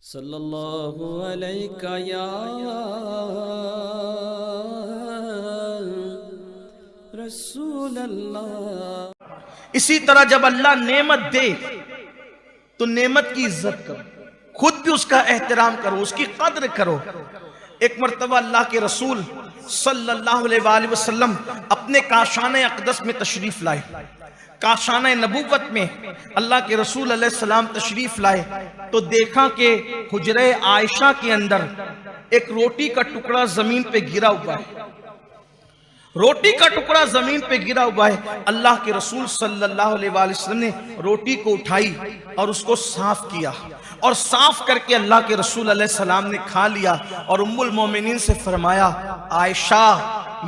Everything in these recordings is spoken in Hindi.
सल्लल्लाहु अलैका या रसूल अल्लाह। इसी तरह जब अल्लाह नेमत दे तो नेमत की इज्जत करो, खुद भी उसका एहतराम करो, उसकी कद्र करो। एक मर्तबा अल्लाह के रसूल सल्लल्लाहु अलैहि वसल्लम अपने काशाने अक़दस में तशरीफ लाए। काशाने नबूवत में अल्लाह के रसूल अलैहि सलाम तशरीफ लाए तो देखा कि हुजरे आयशा के अंदर एक रोटी का टुकड़ा जमीन पे गिरा हुआ है। रोटी का टुकड़ा जमीन पे गिरा हुआ है। अल्लाह के रसूल सल्लल्लाहु अलैहि वसल्लम ने रोटी को उठाई और उसको साफ किया और साफ करके अल्लाह के रसूल अलैहि सलाम ने खा लिया और उम्मुल मोमिनीन से फरमाया, आयशा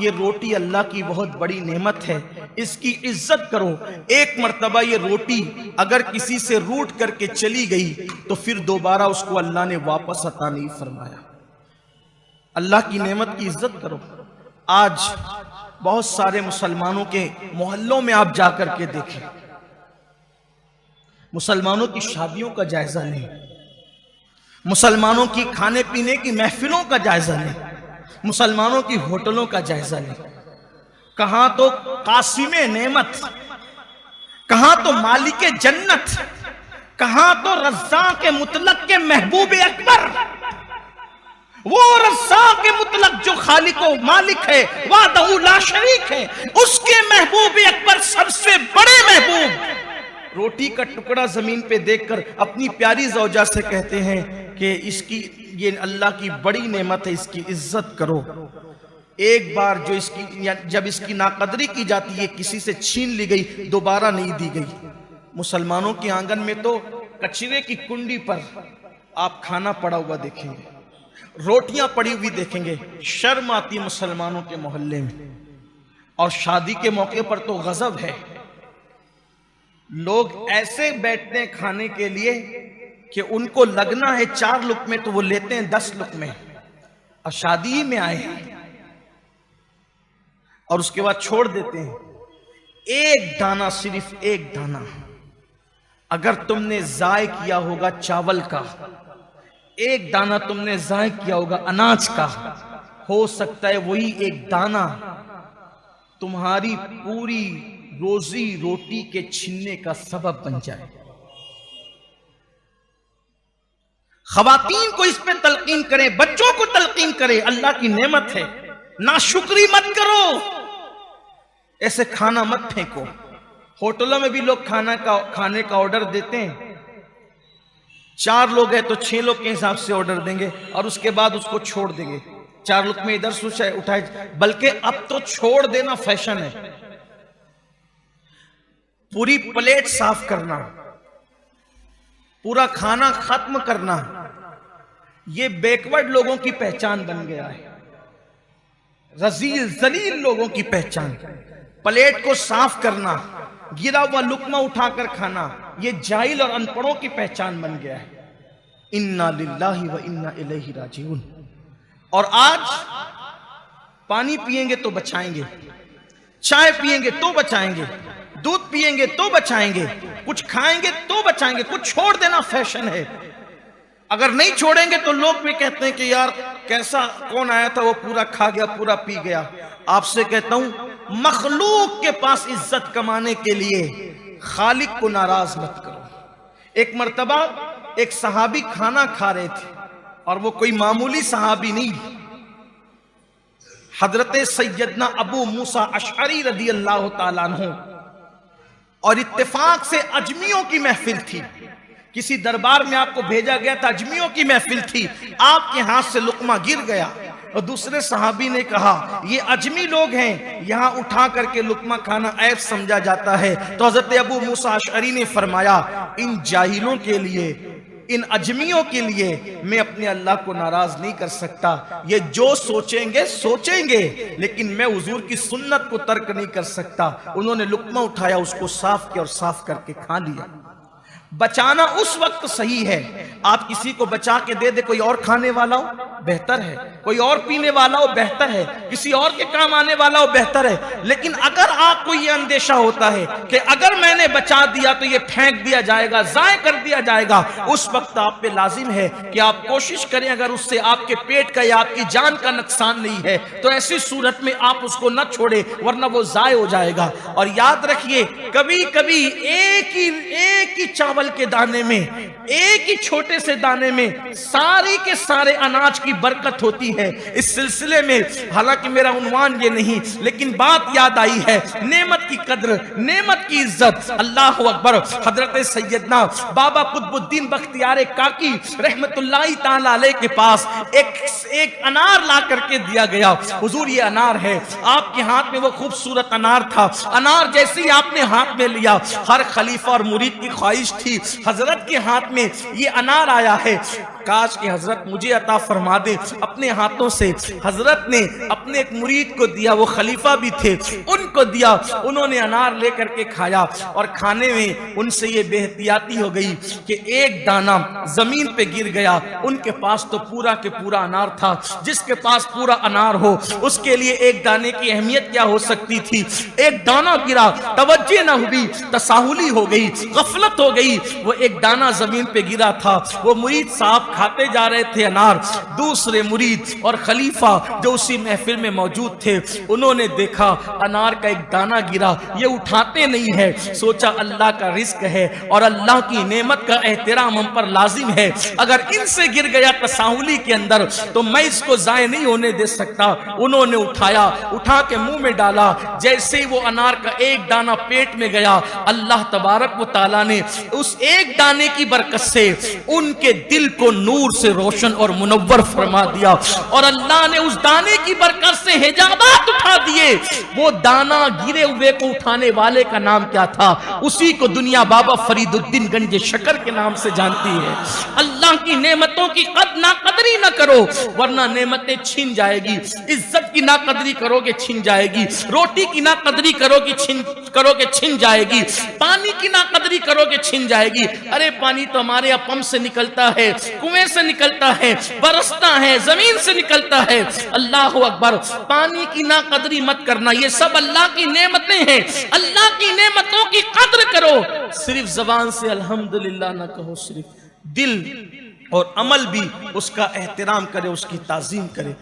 ये रोटी अल्लाह की बहुत बड़ी नेमत है, इसकी इज्जत करो। एक मर्तबा ये रोटी अगर किसी से रूठ करके चली गई तो फिर दोबारा उसको अल्लाह ने वापस अता नहीं फरमाया। अल्लाह की नेमत की इज्जत करो। आज बहुत सारे मुसलमानों के मोहल्लों में आप जाकर के देखें, मुसलमानों की शादियों का जायजा नहीं, मुसलमानों की खाने पीने की महफिलों का जायजा नहीं, मुसलमानों की होटलों का जायजा नहीं। कहां तो कासिमे नेमत, कहां तो मालिके जन्नत, कहां तो रज़्ज़ाक़ मुतलक के महबूब अकबर, वो रज़्ज़ाक़ मुतलक जो खालिक व मालिक है, वाहदहू ला शरीक है, उसके महबूब अकबर सबसे बड़े महबूब रोटी का टुकड़ा जमीन पे देखकर अपनी प्यारी ज़ौजा से कहते हैं कि इसकी ये अल्लाह की बड़ी नेमत है, इसकी इज्जत करो। एक बार जो इसकी जब इसकी नाकदरी की जाती है, किसी से छीन ली गई, दोबारा नहीं दी गई। मुसलमानों के आंगन में तो कचरे की कुंडी पर आप खाना पड़ा हुआ देखेंगे, रोटियां पड़ी हुई देखेंगे। शर्म आती मुसलमानों के मोहल्ले में। और शादी के मौके पर तो गजब है, लोग ऐसे बैठते हैं खाने के लिए कि उनको लगना है 4 लुक़मे तो वो लेते हैं 10 लुक़मे, और शादी ही में आए हैं और उसके बाद छोड़ देते हैं। एक दाना, सिर्फ एक दाना अगर तुमने ज़ाय किया होगा चावल का, एक दाना तुमने ज़ाय किया होगा अनाज का, हो सकता है वही एक दाना तुम्हारी पूरी रोजी रोटी के छीनने का सबब बन जाए। खवातीन को इस पे तलकीन करें, बच्चों को तलकीन करें, अल्लाह की नेमत है, नाशुक्री मत करो, ऐसे खाना मत फेंको। होटलों में भी लोग खाने का ऑर्डर देते हैं, 4 लोग हैं तो 6 लोग के हिसाब से ऑर्डर देंगे और उसके बाद उसको छोड़ देंगे। 4 लुक़मे इधर से उठाए, बल्कि अब तो छोड़ देना फैशन है। पूरी प्लेट साफ करना, पूरा खाना खत्म करना, ये बैकवर्ड लोगों की पहचान बन गया है, रजील जलील लोगों की पहचान। प्लेट को साफ करना, गिरा हुआ लुकमा उठाकर खाना, ये जाहिल और अनपढ़ों की पहचान बन गया है। इन्ना लिल्लाहि व इन्ना इलैहि राजिऊन। और आज पानी पिएंगे तो बचाएंगे, चाय पिएंगे तो बचाएंगे, दूध पिएंगे तो बचाएंगे, कुछ खाएंगे तो बचाएंगे, कुछ छोड़ देना फैशन है। अगर नहीं छोड़ेंगे तो लोग भी कहते हैं कि यार कैसा, कौन आया था वो पूरा खा गया, पूरा पी गया। आपसे कहता हूं, मखलूक के पास इज्जत कमाने के लिए खालिक को नाराज मत करो। एक मर्तबा एक सहाबी खाना खा रहे थे और वो कोई मामूली सहाबी नहीं, हजरत सैयदना अबू मूसा अशअरी रदी अल्लाह ताला अन्हु। और इत्तेफाक से अजमियों की महफिल थी, किसी दरबार में आपको भेजा गया था, अजमियों की महफिल थी, आपके हाथ से लुकमा गिर गया और दूसरे सहाबी ने कहा ये अजमी लोग हैं, यहां उठा करके लुकमा खाना ऐब समझा जाता है। तो हजरत अबू मूसा अशअरी ने फरमाया, इन जाहिलों के लिए, इन अजमियों के लिए मैं अपने अल्लाह को नाराज नहीं कर सकता। ये जो सोचेंगे सोचेंगे, लेकिन मैं हुजूर की सुन्नत को तर्क नहीं कर सकता। उन्होंने लुकमा उठाया, उसको साफ किया और साफ करके खा लिया। बचाना उस वक्त सही है, आप किसी को बचा के दे दे कोई और खाने वाला हो, बेहतर है। कोई और पीने वाला हो बेहतर है, किसी और के काम आने वाला हो बेहतर है। लेकिन अगर आपको ये अंदेशा होता है कि अगर मैंने बचा दिया तो ये फेंक दिया जाएगा, जाय कर दिया जाएगा, उस वक्त आप पे लाजिम है कि आप कोशिश करें, अगर उससे आपके पेट का या आपकी जान का नुकसान नहीं है तो ऐसी सूरत में आप उसको न छोड़े, वरना वो जाय हो जाएगा। और याद रखिए, कभी कभी एक ही चावल के दाने में, एक ही छोटे से दाने में सारी के सारे अनाज की बरकत होती है। इस सिलसिले में हालांकि मेरा उन्वान ये नहीं, लेकिन बात याद आई है, नेमत की कद्र, नेमत की इज्जत। अल्लाह अकबर। हजरत सैयदना बाबा कुतुबुद्दीन बख्तियार काकी रहमतुल्लाहि ताला अलैह के पास एक अनार ला करके दिया गया। हुजूर ये अनार है। आपके हाथ में वो खूबसूरत अनार था। अनार जैसे ही आपने हाथ में लिया, हर खलीफा और मुरीद की ख्वाहिश थी हजरत के हाथ में ये अनार आया है, काश कि हजरत मुझे अता फरमा दे। अपने हाथों से हजरत ने अपने एक मुरीद को दिया, वो खलीफा भी थे, उनको दिया। उन्होंने अनार लेकर के खाया और खाने में उनसे ये बेहतियाती हो गई कि एक दाना जमीन पे गिर गया। उनके पास तो पूरा के पूरा अनार था। जिसके पास पूरा अनार हो उसके लिए एक दाने की अहमियत क्या हो सकती थी। एक दाना गिरा, तवज्जो न हुई, तसाहुली हो गई, गफलत हो गई। वो एक दाना जमीन पे गिरा था। वो मुरीद साहब खाते जा रहे थे अनार। दूसरे मुरीद और खलीफा जो उसी महफिल में मौजूद थे, उन्होंने देखा अनार का एक दाना गिरा, ये उठाते नहीं है। सोचा अल्लाह का रिस्क है और अल्लाह की नेमत का एहतराम हम पर लाजिम है। अगर इनसे गिर गया तसाहुली के अंदर तो मैं इसको जाय नहीं होने दे सकता। उन्होंने उठाया, उठा के मुंह में डाला। जैसे ही वो अनार का एक दाना पेट में गया, अल्लाह तबारक व तआला ने उस एक दाने की बरकत से उनके दिल को नूर से रोशन और मुनव्वर फरमा दिया। और अल्लाह ने उस दाने की बरकत से हिजाबात उठा दिए। वो दाना गिरे हुए को उठाने वाले का नाम क्या था? उसी को दुनिया बाबा फरीदुद्दीन गंज शकर के नाम से जानती है। अल्लाह की नेमतों की नाकदरी न करो, वरना नेमतें छीन जाएगी। इज्जत की नाकदरी करोगे छीन जाएगी। रोटी की नाकदरी करोगे छीन जाएगी। पानी की नाकदरी करोगे छीन जाएगी। अरे पानी तो हमारे यहाँ पंप से निकलता है, कुएं से निकलता है, बरसता है, जमीन से निकलता है। अल्लाह अकबर। पानी की नाकदरी मत करना, ये सब अल्लाह की नेमतें हैं। अल्लाह की नेमतों की कद्र करो। सिर्फ जबान से अल्हम्दुलिल्लाह ना कहो, सिर्फ दिल और अमल भी उसका एहतराम करे, उसकी ताजीम करे।